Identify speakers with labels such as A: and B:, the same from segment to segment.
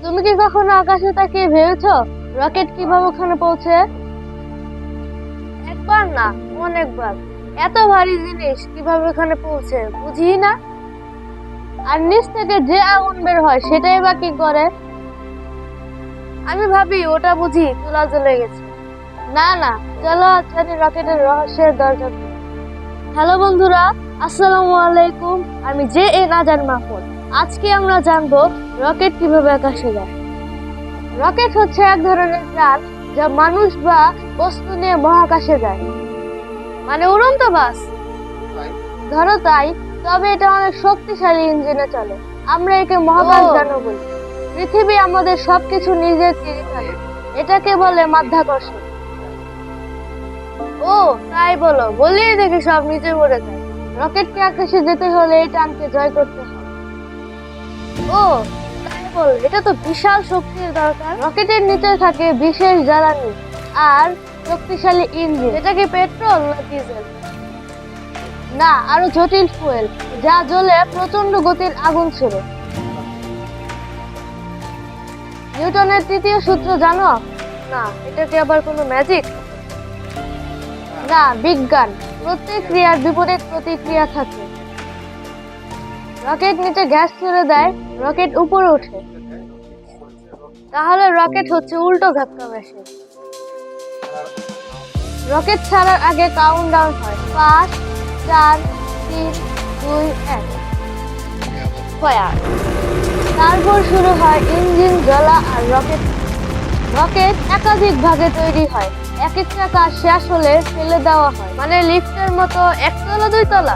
A: তুমি কি কখনো আকাশে তাকিয়ে ভেবেছো রকেট কিভাবে ওখানে পৌঁছে? একবার না, অনেকবার। এত ভারী জিনিস কিভাবে ওখানে পৌঁছে বুঝি না। আর নিচ থেকে যে আগুন বের হয় সেটাই বা কি করে? আমি ভাবি ওটা বুঝি চুলা জ্বলে গেছে। না না, চলো জানি রকেটের রহস্যের দরজা খুলি। হ্যালো বন্ধুরা, আসসালামু আলাইকুম। আমি জে এ নাজার মাহমুদ। আজকে আমরা জানবো রকেট কিভাবে আকাশে যায়। রকেট হচ্ছে এক ধরনের যান যা মানুষ বা বস্তু নিয়ে মহাকাশে যায়, মানে উড়ন্ত বাস ধরো তাই। তবে এটা অনেক শক্তিশালী ইঞ্জিনে চলে। আমরা একে মহাকাশ যানও বলি। পৃথিবী আমাদের সবকিছু নিজের তীরে থাকে, এটাকে বলে মাধ্যাকর্ষণ। ও তাই বলো, বললেই দেখি সব নিচে পড়ে যায়। রকেটকে আকাশে যেতে হলে এই টানকে জয় করতে হয়। ও তাই বল, এটা তো বিশাল শক্তির দরকার। রকেটের নিচে থাকে বিশেষ জ্বালানি আর শক্তিশালী ইঞ্জিন। এটা কি পেট্রোল না ডিজেল? না, আরো জটিল ফুয়েল যা জ্বলে প্রচন্ড গতির আগুন ছোড়ে। নিউটনের তৃতীয় সূত্র জানো? না, এটা কি আবার কোনো ম্যাজিক? না, বিজ্ঞান। প্রত্যেক ক্রিয়ার বিপরীত প্রতিক্রিয়া থাকে। রকেট নিচে গ্যাস ছেড়ে দেয়, রকেট উপরে ওঠে। তাহলে রকেট হচ্ছে উল্টো ধাক্কা মেশিন। রকেট ছাড়ার আগে কাউন্টডাউন হয়, 5 4 3 2 1 ফায়ার। তারপর শুরু হয় ইঞ্জিন জ্বলা আর রকেট। রকেট একাধিক ভাগে তৈরি হয়। এক একটা কাজ শেষ হলে ফেলে দেওয়া হয়, মানে লিফটের মতো একতলা দুইতলা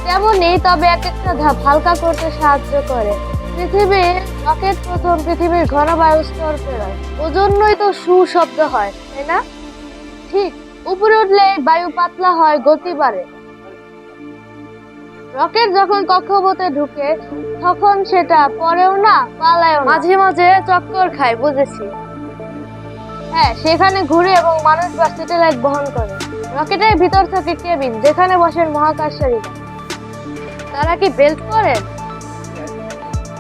A: তেমনই। তবে এক একটা ধাপ হালকা করতে সাহায্য করে। পৃথিবীর রকেট প্রথম পৃথিবীর ঘন বায়ু স্তর পেরোয়, ওজন্যই তো শব্দ হয়, তাই না? ঠিক, উপরে উঠলে বায়ু পাতলা হয়, গতি বাড়ে। রকেট যখন কক্ষপথে ঢুকে তখন সেটা পরেও না পালায়ও না, মাঝে মাঝে চক্কর খায়। বুঝেছি। হ্যাঁ, সেখানে ঘুরে এবং মানুষ বা স্যাটেলাইট বহন করে। রকেটের ভিতর থাকে কেবিন, যেখানে বসেন মহাকাশচারীরা। তারা কি বেল্ট পরেন?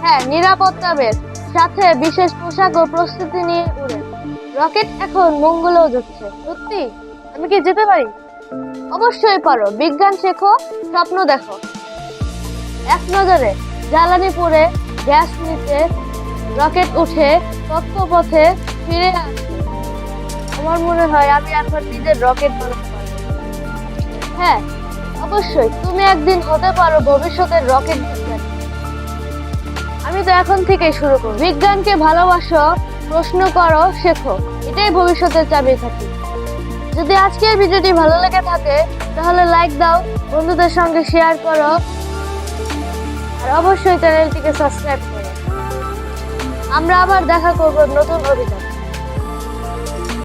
A: হ্যাঁ, নিরাপত্তা বেল্ট, সাথে বিশেষ পোশাক ও প্রস্তুতি নিয়ে উড়েন। রকেট এখন মঙ্গলেও যাচ্ছে। সত্যি? আমি কি যেতে পারি? অবশ্যই পারো। বিজ্ঞান শেখো, স্বপ্ন দেখো। এক নজরে জ্বালানি পড়ে গ্যাস নিতে রকেট উঠে কক্ষপথে ফিরে আসে। আমার মনে হয় আমি এখন নিজের রকেট বানাতে পারবো। হ্যাঁ অবশ্যই, তুমি একদিন হতে পারো ভবিষ্যতের রকেট বিজ্ঞানী। আমি তো এখন থেকেই শুরু করব। বিজ্ঞানকে ভালোবাসো, প্রশ্ন করো, শেখো। এটাই ভবিষ্যতের চাবিকাঠি। যদি আজকের ভিডিওটি ভালো লেগে থাকে তাহলে লাইক দাও, বন্ধুদের সঙ্গে শেয়ার করো, আর অবশ্যই চ্যানেলটিকে সাবস্ক্রাইব করো। আমরা আবার দেখা করব নতুন অভিযান।